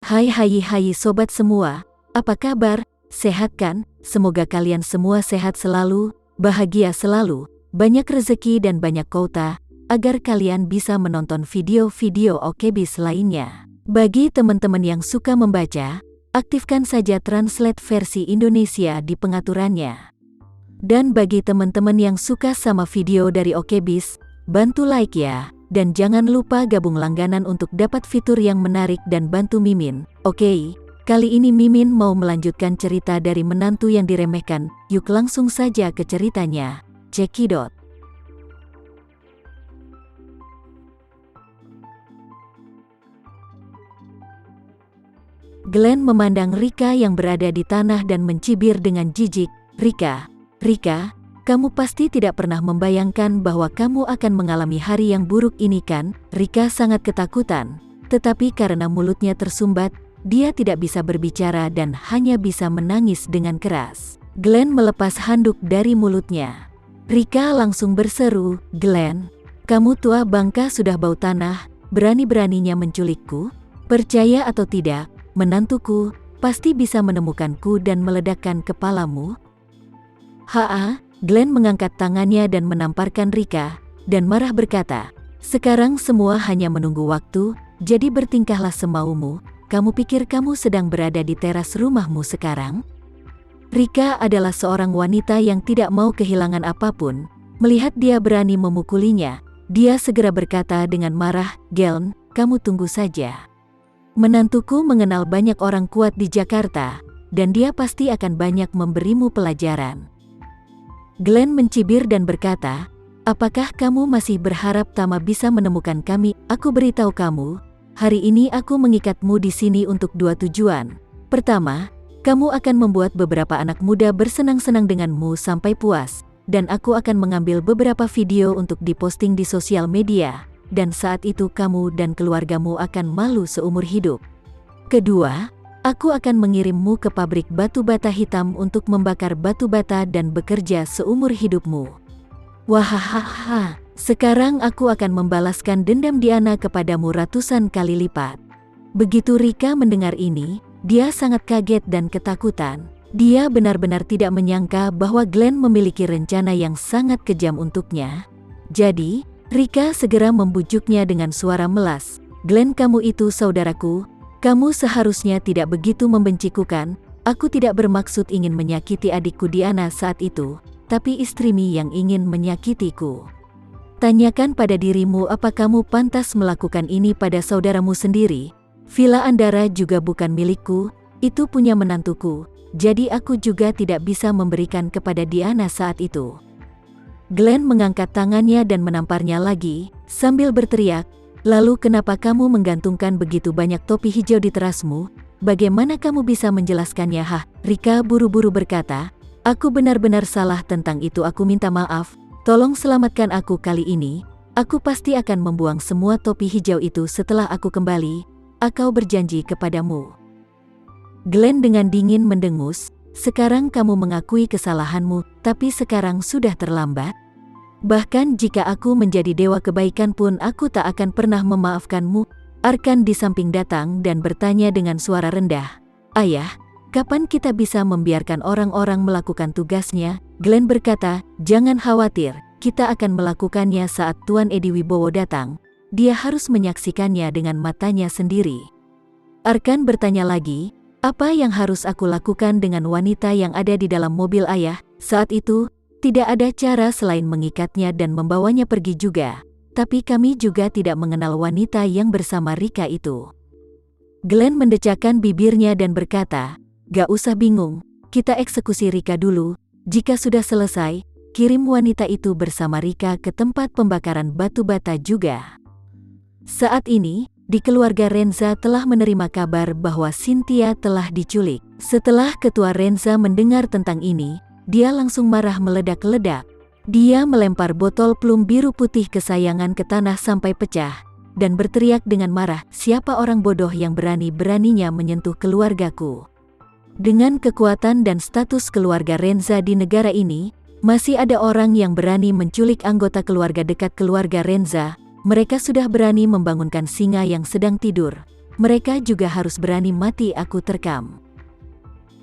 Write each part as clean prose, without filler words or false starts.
Hai sobat semua, apa kabar? Sehat kan? Semoga kalian semua sehat selalu, bahagia selalu, banyak rezeki dan banyak kota, agar kalian bisa menonton video-video OKBIS lainnya. Bagi teman-teman yang suka membaca, aktifkan saja translate versi Indonesia di pengaturannya. Dan bagi teman-teman yang suka sama video dari OKBIS, bantu like ya. Dan jangan lupa gabung langganan untuk dapat fitur yang menarik dan bantu Mimin. Oke, kali ini Mimin mau melanjutkan cerita dari menantu yang diremehkan. Yuk langsung saja ke ceritanya. Cekidot. Glenn memandang Rika yang berada di tanah dan mencibir dengan jijik. Rika, kamu pasti tidak pernah membayangkan bahwa kamu akan mengalami hari yang buruk ini kan? Rika sangat ketakutan, tetapi karena mulutnya tersumbat, dia tidak bisa berbicara dan hanya bisa menangis dengan keras. Glenn melepas handuk dari mulutnya. Rika langsung berseru, "Glenn, kamu tua bangka sudah bau tanah, berani-beraninya menculikku? Percaya atau tidak, menantuku pasti bisa menemukanku dan meledakkan kepalamu." Glenn mengangkat tangannya dan menamparkan Rika, dan marah berkata, "Sekarang semua hanya menunggu waktu, jadi bertingkahlah semaumu. Kamu pikir kamu sedang berada di teras rumahmu sekarang?" Rika adalah seorang wanita yang tidak mau kehilangan apapun. Melihat dia berani memukulinya, dia segera berkata dengan marah, "Glenn, kamu tunggu saja. Menantuku mengenal banyak orang kuat di Jakarta, dan dia pasti akan banyak memberimu pelajaran." Glenn mencibir dan berkata, "Apakah kamu masih berharap Tama bisa menemukan kami? Aku beritahu kamu, hari ini aku mengikatmu di sini untuk dua tujuan. Pertama, kamu akan membuat beberapa anak muda bersenang-senang denganmu sampai puas, dan aku akan mengambil beberapa video untuk diposting di sosial media, dan saat itu kamu dan keluargamu akan malu seumur hidup. Kedua, aku akan mengirimmu ke pabrik batu bata hitam untuk membakar batu bata dan bekerja seumur hidupmu. Wahahaha, sekarang aku akan membalaskan dendam Diana kepadamu ratusan kali lipat." Begitu Rika mendengar ini, dia sangat kaget dan ketakutan. Dia benar-benar tidak menyangka bahwa Glenn memiliki rencana yang sangat kejam untuknya. Jadi, Rika segera membujuknya dengan suara melas, "Glenn, kamu itu saudaraku. Kamu seharusnya tidak begitu membenciku kan? Aku tidak bermaksud ingin menyakiti adikku Diana saat itu, tapi istrimu yang ingin menyakitiku. Tanyakan pada dirimu, apa kamu pantas melakukan ini pada saudaramu sendiri? Villa Andara juga bukan milikku, itu punya menantuku, jadi aku juga tidak bisa memberikan kepada Diana saat itu." Glenn mengangkat tangannya dan menamparnya lagi, sambil berteriak, "Lalu kenapa kamu menggantungkan begitu banyak topi hijau di terasmu? Bagaimana kamu bisa menjelaskannya?" Rika buru-buru berkata, "Aku benar-benar salah tentang itu, aku minta maaf, tolong selamatkan aku kali ini, aku pasti akan membuang semua topi hijau itu setelah aku kembali, aku berjanji kepadamu." Glenn dengan dingin mendengus, "Sekarang kamu mengakui kesalahanmu, tapi sekarang sudah terlambat. Bahkan jika aku menjadi dewa kebaikan pun aku tak akan pernah memaafkanmu." Arkan di samping datang dan bertanya dengan suara rendah, "Ayah, kapan kita bisa membiarkan orang-orang melakukan tugasnya?" Glenn berkata, "Jangan khawatir, kita akan melakukannya saat Tuan Edi Wibowo datang. Dia harus menyaksikannya dengan matanya sendiri." Arkan bertanya lagi, "Apa yang harus aku lakukan dengan wanita yang ada di dalam mobil ayah?" Saat itu, tidak ada cara selain mengikatnya dan membawanya pergi juga, tapi kami juga tidak mengenal wanita yang bersama Rika itu. Glenn mendecakkan bibirnya dan berkata, "Gak usah bingung, kita eksekusi Rika dulu, jika sudah selesai, kirim wanita itu bersama Rika ke tempat pembakaran batu bata juga." Saat ini, di keluarga Renza telah menerima kabar bahwa Cynthia telah diculik. Setelah ketua Renza mendengar tentang ini, dia langsung marah meledak-ledak. Dia melempar botol plum biru putih kesayangan ke tanah sampai pecah, dan berteriak dengan marah, "Siapa orang bodoh yang berani-beraninya menyentuh keluargaku?" Dengan kekuatan dan status keluarga Renza di negara ini, masih ada orang yang berani menculik anggota keluarga dekat keluarga Renza. Mereka sudah berani membangunkan singa yang sedang tidur. mereka juga harus berani mati aku terkam.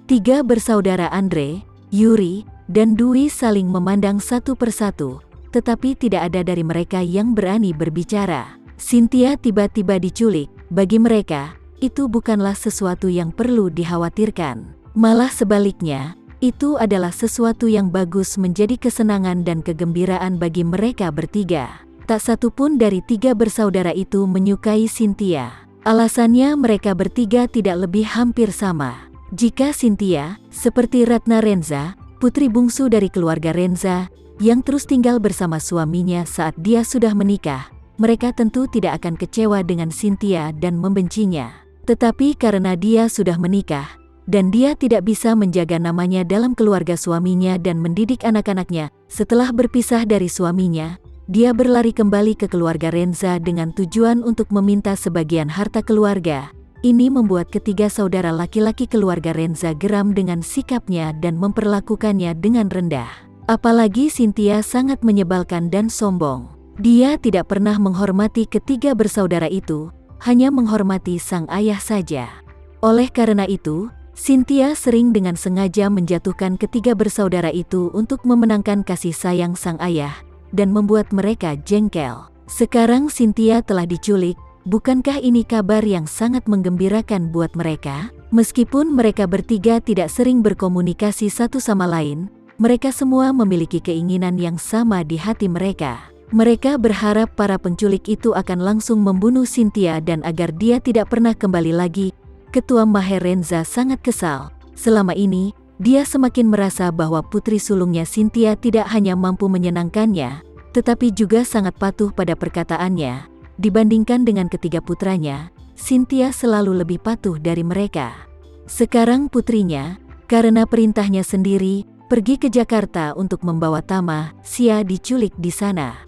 Tiga bersaudara Andre, Yuri, dan Dwi saling memandang satu persatu, tetapi tidak ada dari mereka yang berani berbicara. Cynthia tiba-tiba diculik, bagi mereka, itu bukanlah sesuatu yang perlu dikhawatirkan. Malah sebaliknya, itu adalah sesuatu yang bagus menjadi kesenangan dan kegembiraan bagi mereka bertiga. Tak satu pun dari tiga bersaudara itu menyukai Cynthia. Alasannya mereka bertiga tidak lebih hampir sama. Jika Cynthia, seperti Ratna Renza, putri bungsu dari keluarga Renza, yang terus tinggal bersama suaminya saat dia sudah menikah, mereka tentu tidak akan kecewa dengan Cynthia dan membencinya. Tetapi karena dia sudah menikah, dan dia tidak bisa menjaga namanya dalam keluarga suaminya dan mendidik anak-anaknya, setelah berpisah dari suaminya, dia berlari kembali ke keluarga Renza dengan tujuan untuk meminta sebagian harta keluarga. Ini membuat ketiga saudara laki-laki keluarga Renza geram dengan sikapnya dan memperlakukannya dengan rendah. Apalagi Cynthia sangat menyebalkan dan sombong. Dia tidak pernah menghormati ketiga bersaudara itu, hanya menghormati sang ayah saja. Oleh karena itu, Cynthia sering dengan sengaja menjatuhkan ketiga bersaudara itu untuk memenangkan kasih sayang sang ayah, dan membuat mereka jengkel. Sekarang Cynthia telah diculik, bukankah ini kabar yang sangat menggembirakan buat mereka? Meskipun mereka bertiga tidak sering berkomunikasi satu sama lain, mereka semua memiliki keinginan yang sama di hati mereka. Mereka berharap para penculik itu akan langsung membunuh Cynthia dan agar dia tidak pernah kembali lagi. Ketua Maher Renza sangat kesal. Selama ini, dia semakin merasa bahwa putri sulungnya Cynthia tidak hanya mampu menyenangkannya, tetapi juga sangat patuh pada perkataannya. Dibandingkan dengan ketiga putranya, Cynthia selalu lebih patuh dari mereka. Sekarang putrinya, karena perintahnya sendiri, pergi ke Jakarta untuk membawa Tama, Sia diculik di sana.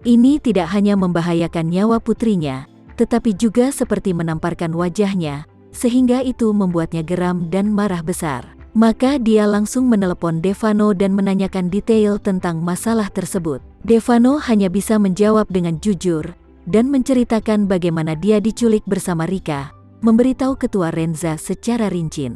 Ini tidak hanya membahayakan nyawa putrinya, tetapi juga seperti menamparkan wajahnya, sehingga itu membuatnya geram dan marah besar. Maka dia langsung menelepon Devano dan menanyakan detail tentang masalah tersebut. Devano hanya bisa menjawab dengan jujur, dan menceritakan bagaimana dia diculik bersama Rika, memberitahu Ketua Renza secara rinci.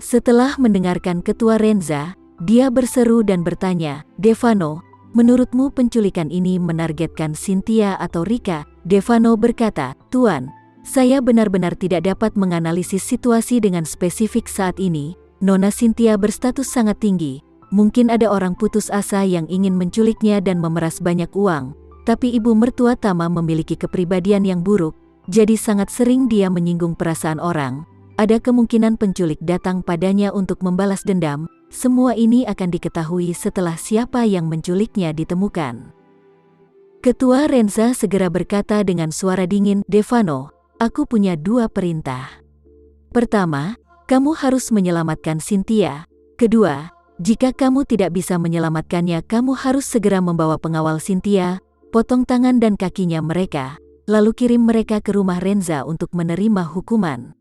Setelah mendengarkan Ketua Renza, dia berseru dan bertanya, "Devano, menurutmu penculikan ini menargetkan Cynthia atau Rika?" Devano berkata, "Tuan, saya benar-benar tidak dapat menganalisis situasi dengan spesifik saat ini. Nona Cynthia berstatus sangat tinggi. Mungkin ada orang putus asa yang ingin menculiknya dan memeras banyak uang. Tapi ibu mertua Tama memiliki kepribadian yang buruk, jadi sangat sering dia menyinggung perasaan orang. Ada kemungkinan penculik datang padanya untuk membalas dendam. Semua ini akan diketahui setelah siapa yang menculiknya ditemukan." Ketua Renza segera berkata dengan suara dingin, "Devano, aku punya dua perintah. Pertama, kamu harus menyelamatkan Cynthia. Kedua, jika kamu tidak bisa menyelamatkannya, kamu harus segera membawa pengawal Cynthia, potong tangan dan kakinya mereka, lalu kirim mereka ke rumah Renza untuk menerima hukuman."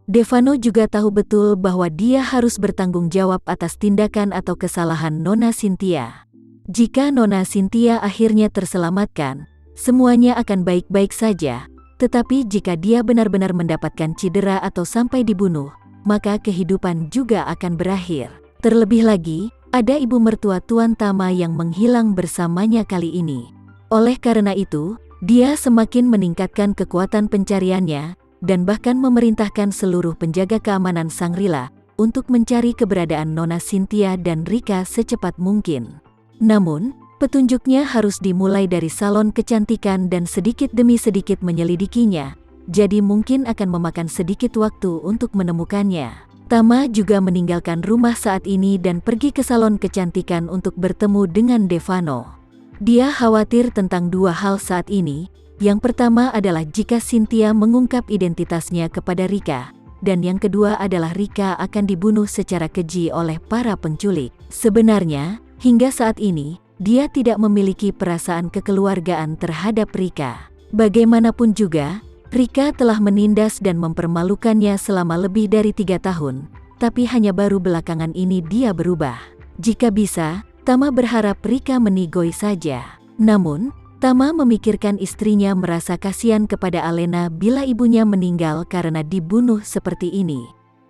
Devano juga tahu betul bahwa dia harus bertanggung jawab atas tindakan atau kesalahan Nona Cynthia. Jika Nona Cynthia akhirnya terselamatkan, semuanya akan baik-baik saja. Tetapi jika dia benar-benar mendapatkan cedera atau sampai dibunuh, maka kehidupan juga akan berakhir. Terlebih lagi, ada ibu mertua Tuan Tama yang menghilang bersamanya kali ini. Oleh karena itu, dia semakin meningkatkan kekuatan pencariannya, dan bahkan memerintahkan seluruh penjaga keamanan Shangri-La untuk mencari keberadaan Nona Cynthia dan Rika secepat mungkin. Namun, petunjuknya harus dimulai dari salon kecantikan dan sedikit demi sedikit menyelidikinya, jadi mungkin akan memakan sedikit waktu untuk menemukannya. Tama juga meninggalkan rumah saat ini dan pergi ke salon kecantikan untuk bertemu dengan Devano. Dia khawatir tentang dua hal saat ini. Yang pertama adalah jika Cynthia mengungkap identitasnya kepada Rika, dan yang kedua adalah Rika akan dibunuh secara keji oleh para penculik. Sebenarnya, hingga saat ini, dia tidak memiliki perasaan kekeluargaan terhadap Rika. Bagaimanapun juga, Rika telah menindas dan mempermalukannya selama lebih dari 3 tahun, tapi hanya baru belakangan ini dia berubah. Jika bisa, Tama berharap Rika menigoi saja. Namun, Tama memikirkan istrinya merasa kasihan kepada Alena bila ibunya meninggal karena dibunuh seperti ini.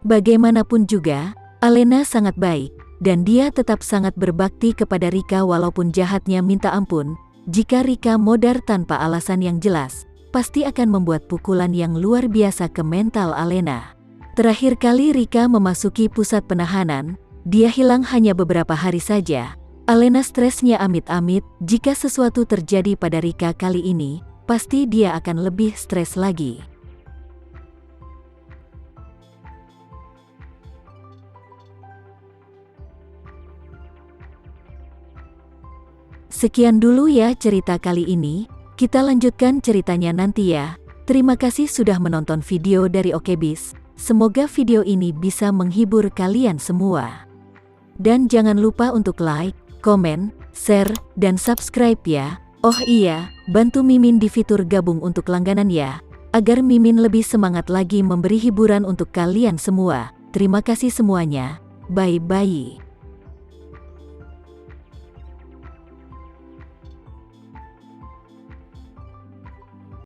Bagaimanapun juga, Alena sangat baik, dan dia tetap sangat berbakti kepada Rika walaupun jahatnya minta ampun. Jika Rika modar tanpa alasan yang jelas, pasti akan membuat pukulan yang luar biasa ke mental Alena. Terakhir kali Rika memasuki pusat penahanan, dia hilang hanya beberapa hari saja. Alena stresnya amit-amit. Jika sesuatu terjadi pada Rika kali ini, pasti dia akan lebih stres lagi. Sekian dulu ya cerita kali ini, kita lanjutkan ceritanya nanti ya. Terima kasih sudah menonton video dari Okebis, semoga video ini bisa menghibur kalian semua. Dan jangan lupa untuk like, komen, share, dan subscribe ya. Oh iya, bantu Mimin di fitur gabung untuk langganan ya, agar Mimin lebih semangat lagi memberi hiburan untuk kalian semua. Terima kasih semuanya, bye-bye.